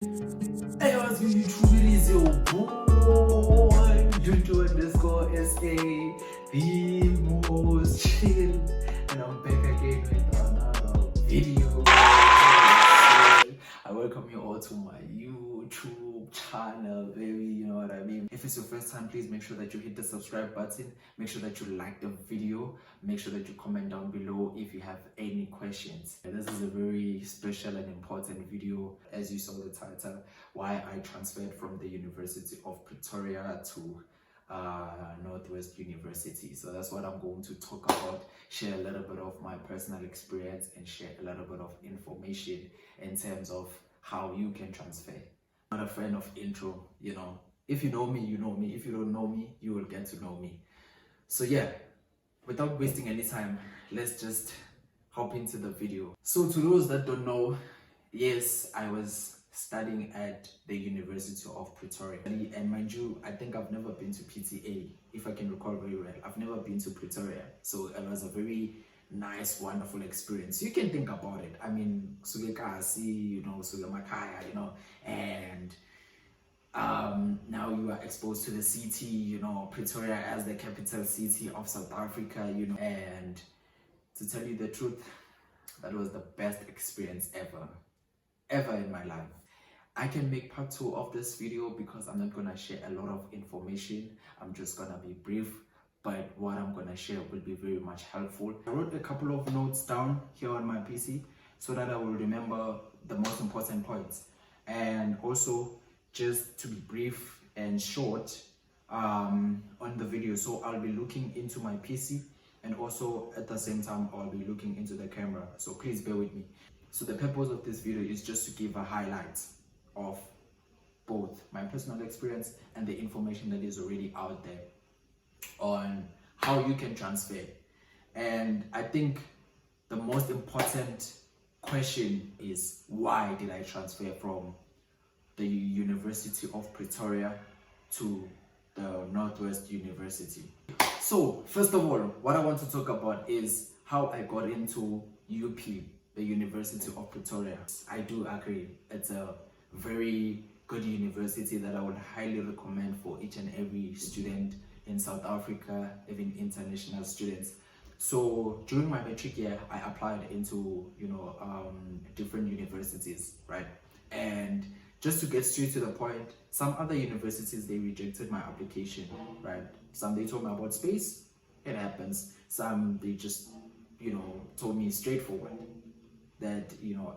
Hey, what's good, YouTube? It is your boy, Lountu_SA, the most chill, and I'm back again with another video. I welcome you all to my YouTube channel, baby. You know what I mean? If it's your first time, please make sure that you hit the subscribe button. Make sure that you like the video. Make sure that you comment down below if you have any questions. This is a very special and important video, as you saw the title, why I transferred from the University of Pretoria to Northwest University. So that's what I'm going to talk about, share a little bit of my personal experience and share a little bit of information in terms of how you can transfer. I'm not a fan of intro, you know. If you know me, you know me. If you don't know me, you will get to know me. So yeah, without wasting any time, let's just hop into the video. So to those that don't know, yes, I was studying at the University of Pretoria. And mind you, I think I've never been to PTA, if I can recall very well. I've never been to Pretoria. So it was a very nice, wonderful experience. You can think about it. I mean, Sugekasi, you know, Sugemakaya, you know, and now you are exposed to the city, you know, Pretoria as the capital city of South Africa, you know, and to tell you the truth, that was the best experience ever in my life. I can make part 2 of this video because I'm not gonna share a lot of information. I'm just gonna be brief, but what I'm gonna share will be very much helpful. I wrote a couple of notes down here on my PC so that I will remember the most important points. And also, just to be brief and short on the video, so I'll be looking into my PC and also at the same time I'll be looking into the camera, so please bear with me. So the purpose of this video is just to give a highlight of both my personal experience and the information that is already out there on how you can transfer. And I think the most important question is, why did I transfer from the University of Pretoria to the Northwest University? So first of all, what I want to talk about is how I got into UP, the University of Pretoria. I do agree, it's a very good university that I would highly recommend for each and every student in South Africa, even international students. So during my matric year, I applied into, you know, different universities, right? And just to get straight to the point, some other universities, they rejected my application, right? Some, they told me about space, it happens. Some, they just, you know, told me straightforward that, you know,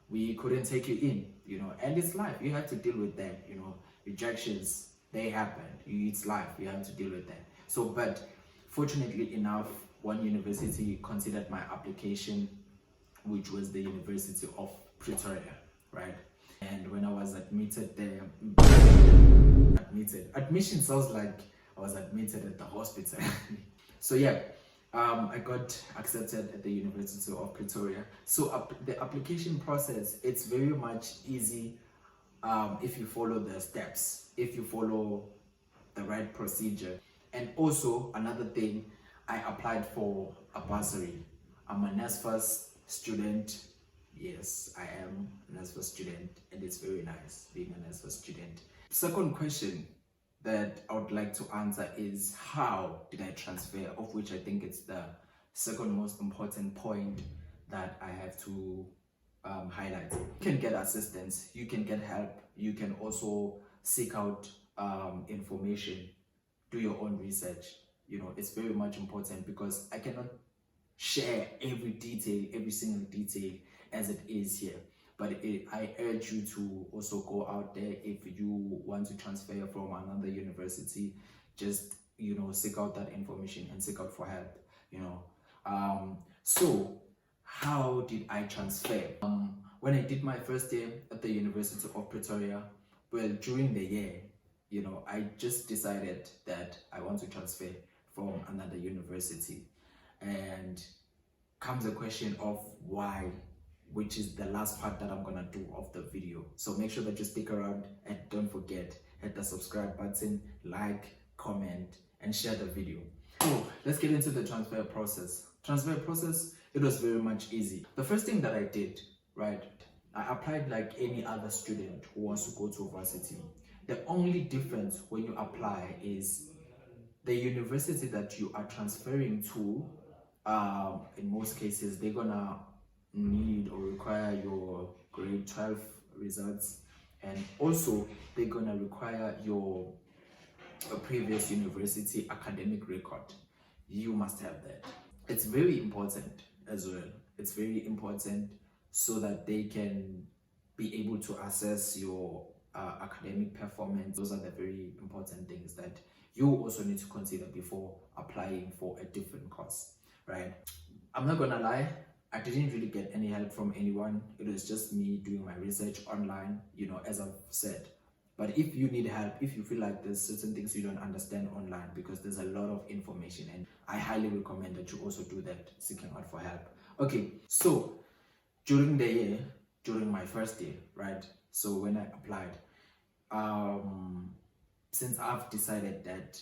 we couldn't take you in, you know, and it's life. You have to deal with that, you know. Rejections, they happen. It's life. You have to deal with that. So, but fortunately enough, one university considered my application, which was the University of Pretoria, right? And when I was admitted there, admission sounds like I was admitted at the hospital. So yeah, I got accepted at the University of Pretoria. So the application process, it's very much easy if you follow the steps, if you follow the right procedure. And also another thing, I applied for a bursary. I'm a NSFAS student. Yes, I am a NSFAS student, and it's very nice being a NSFAS student. Second question that I would like to answer is, how did I transfer, of which I think it's the second most important point that I have to highlight. You can get assistance, you can get help, you can also seek out information, do your own research. You know, it's very much important because I cannot share every detail, every single detail as it is here. But I urge you to also go out there if you want to transfer from another university. Just, you know, seek out that information and seek out for help, you know. So how did I transfer? When I did my first year at the University of Pretoria, well, during the year, you know, I just decided that I want to transfer from another university. And comes the question of why, which is the last part that I'm gonna do of the video. So make sure that you stick around and don't forget, hit the subscribe button, like, comment, and share the video. So let's get into the transfer process. It was very much easy. The first thing that I did, right, I applied like any other student who wants to go to varsity. The only difference when you apply is the university that you are transferring to. In most cases, they're gonna need or require your grade 12 results, and also they're gonna require your previous university academic record. You must have that. It's very important as well. It's very important so that they can be able to assess your academic performance. Those are the very important things that you also need to consider before applying for a different course, right? I'm not gonna lie, I didn't really get any help from anyone. It was just me doing my research online, as I've said. But if you need help, if you feel like there's certain things you don't understand online, because there's a lot of information, and I highly recommend that you also do that, seeking out for help. Okay, so during the year, during my first year, right? So when I applied, since I've decided that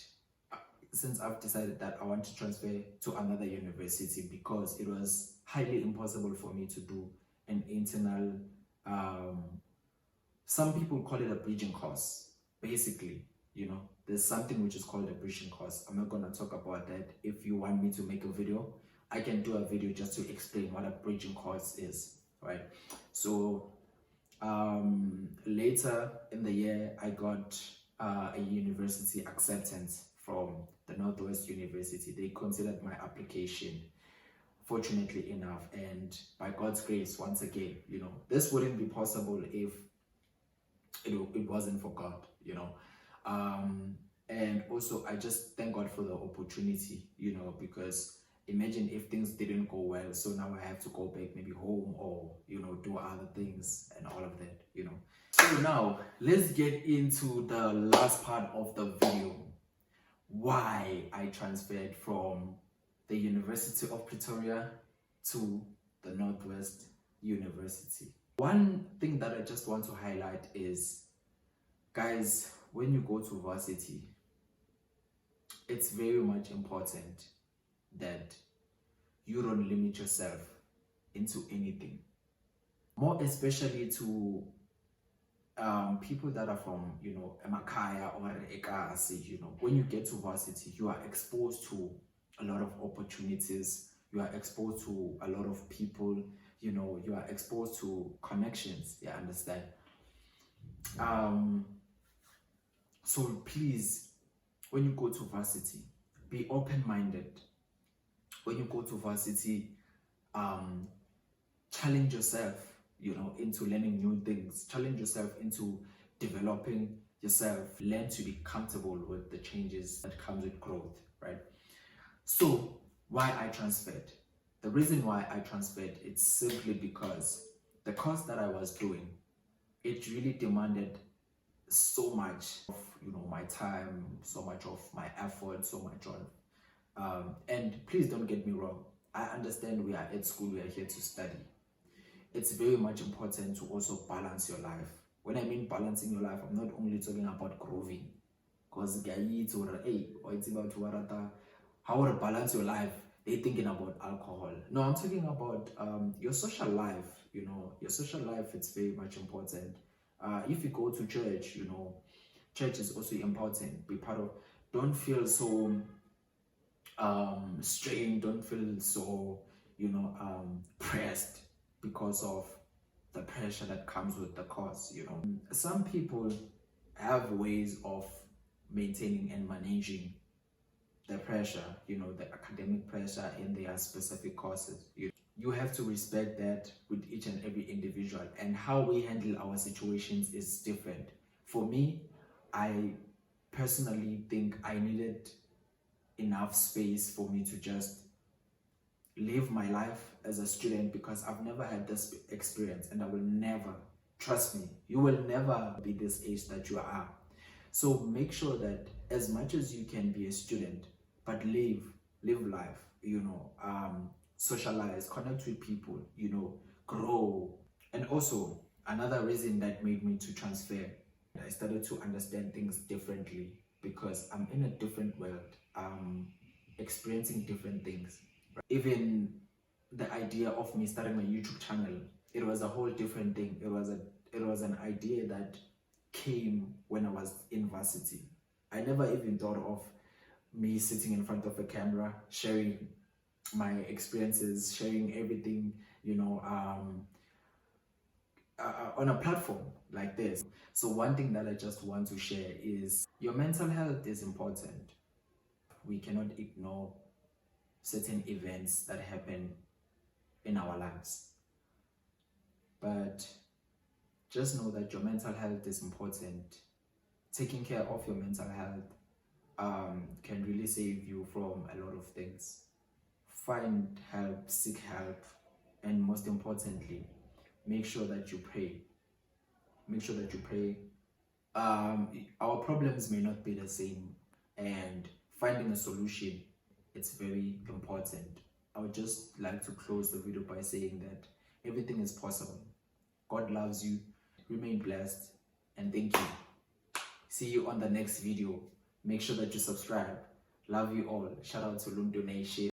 I want to transfer to another university, because it was highly impossible for me to do an internal, some people call it a bridging course. Basically, there's something which is called a bridging course. I'm not going to talk about that. If you want me to make a video, I can do a video just to explain what a bridging course is, right? So later in the year, I got a university acceptance from the Northwest University. They considered my application, fortunately enough, and by God's grace, once again, this wouldn't be possible if it wasn't for God, and also I just thank God for the opportunity, because imagine if things didn't go well, so now I have to go back maybe home, or do other things and all of that. So now let's get into the last part of the video, why I transferred from the University of Pretoria to the Northwest University. One thing that I just want to highlight is, guys, when you go to varsity, it's very much important that you don't limit yourself into anything. More especially to people that are from, Emakaya or Ekasi, when you get to varsity, you are exposed to a lot of opportunities, you are exposed to a lot of people, you are exposed to connections, you understand? So please, when you go to varsity, be open-minded. When you go to varsity, challenge yourself, into learning new things. Challenge yourself into developing yourself. Learn to be comfortable with the changes that comes with growth, right? So why I transferred? The reason why I transferred, it's simply because the course that I was doing, it really demanded so much of my time, so much of my effort, so much of and please don't get me wrong, I understand we are at school, we are here to study. It's very much important to also balance your life. When I mean balancing your life, I'm not only talking about grooving, because how to balance your life, they're thinking about alcohol. No, I'm talking about your social life. Your social life, it's very much important. If you go to church, church is also important. Be part of. Don't feel so strained. Don't feel so pressed because of the pressure that comes with the course. Some people have ways of maintaining and managing the pressure, the academic pressure in their specific courses. You have to respect that with each and every individual, and how we handle our situations is different. For me, I personally think I needed enough space for me to just live my life as a student, because I've never had this experience, and I will never, trust me, you will never be this age that you are. So make sure that as much as you can be a student, but live life, socialize, connect with people, grow. And also another reason that made me to transfer, I started to understand things differently, because I'm in a different world, experiencing different things. Even the idea of me starting my YouTube channel, it was a whole different thing. It was an idea that came when I was in varsity. I never even thought of me sitting in front of a camera, sharing my experiences, sharing everything, on a platform like this. So one thing that I just want to share is your mental health is important. We cannot ignore certain events that happen in our lives. But just know that your mental health is important. Taking care of your mental health can really save you from a lot of things. Find help, seek help, and most importantly, make sure that you pray. Make sure that you pray. Our problems may not be the same, and finding a solution, it's very important. I would just like to close the video by saying that everything is possible. God loves you. Remain blessed, and thank you. See you on the next video. Make sure that you subscribe. Love you all. Shout out to Lountu Nation.